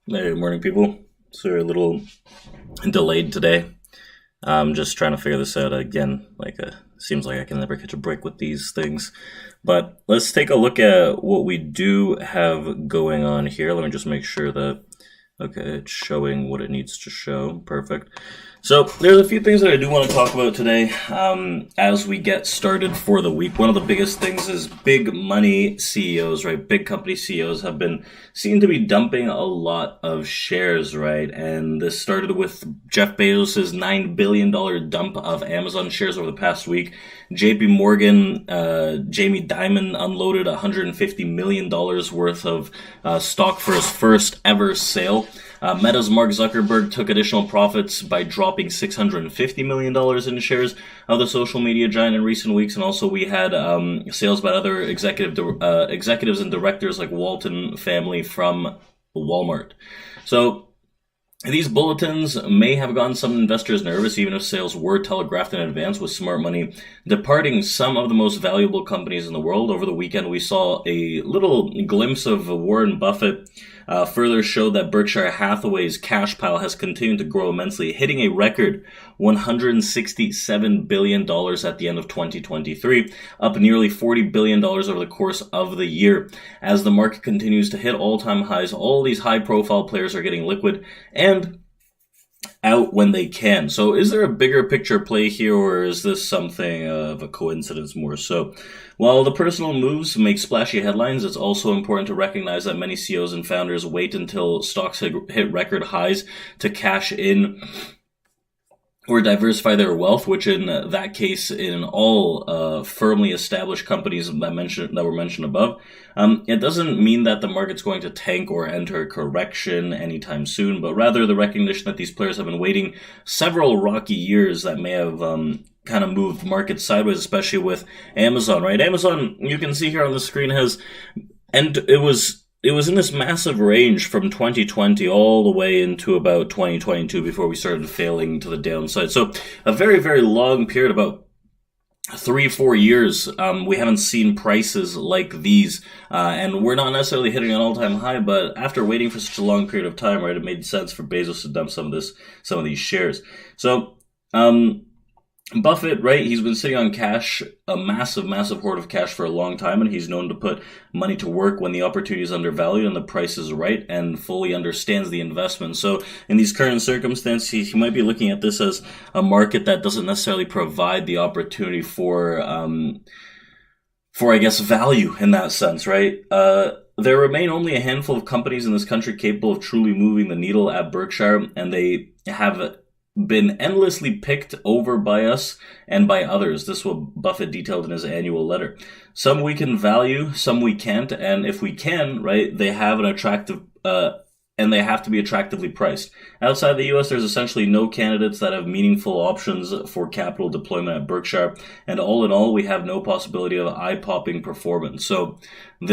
Hey, morning, people. So a little delayed today. I'm just trying to figure this out again. Seems like I can never catch a break with these things. But let's take a look at what we do have going on here. Let me just make sure that, okay, it's showing what it needs to show. Perfect. So there's a few things that I do want to talk about today as we get started for the week. One of the biggest things is big money CEOs, right? Big company CEOs have been seen to be dumping a lot of shares, right? And this started with Jeff Bezos' $9 billion dump of Amazon shares over the past week. JP Morgan, Jamie Dimon unloaded $150 million worth of stock for his first ever sale. Meta's Mark Zuckerberg took additional profits by dropping $650 million in shares of the social media giant in recent weeks. And also we had sales by other executives and directors like Walton family from Walmart. So these bulletins may have gotten some investors nervous, even if sales were telegraphed in advance, with smart money departing some of the most valuable companies in the world. Over the weekend, we saw a little glimpse of Warren Buffett further showed that Berkshire Hathaway's cash pile has continued to grow immensely, hitting a record $167 billion at the end of 2023, up nearly $40 billion over the course of the year. As the market continues to hit all-time highs, all these high-profile players are getting liquid and out when they can. So is there a bigger picture play here, or is this something of a coincidence more so? While the personal moves make splashy headlines, it's also important to recognize that many CEOs and founders wait until stocks hit record highs to cash in or diversify their wealth, which in that case, in all firmly established companies that were mentioned above, it doesn't mean that the market's going to tank or enter a correction anytime soon, but rather the recognition that these players have been waiting several rocky years that may have kind of moved markets sideways, especially with Amazon, right? Amazon, you can see here on the screen, it was in this massive range from 2020 all the way into about 2022 before we started failing to the downside. So a very, very long period, about 3-4 years, we haven't seen prices like these, and we're not necessarily hitting an all-time high, but after waiting for such a long period of time, right, it made sense for Bezos to dump some of these shares. So, Buffett, right, he's been sitting on cash, a massive, massive hoard of cash for a long time, and he's known to put money to work when the opportunity is undervalued and the price is right, and fully understands the investment. So in these current circumstances, he might be looking at this as a market that doesn't necessarily provide the opportunity for I guess, value in that sense, right? There remain only a handful of companies in this country capable of truly moving the needle at Berkshire, and they have been endlessly picked over by us and by others. This is what Buffett detailed in his annual letter. Some we can value, some we can't, and if we can, right, they have an attractive, and they have to be attractively priced. Outside the US, there's essentially no candidates that have meaningful options for capital deployment at Berkshire, and all in all, we have no possibility of eye-popping performance. So this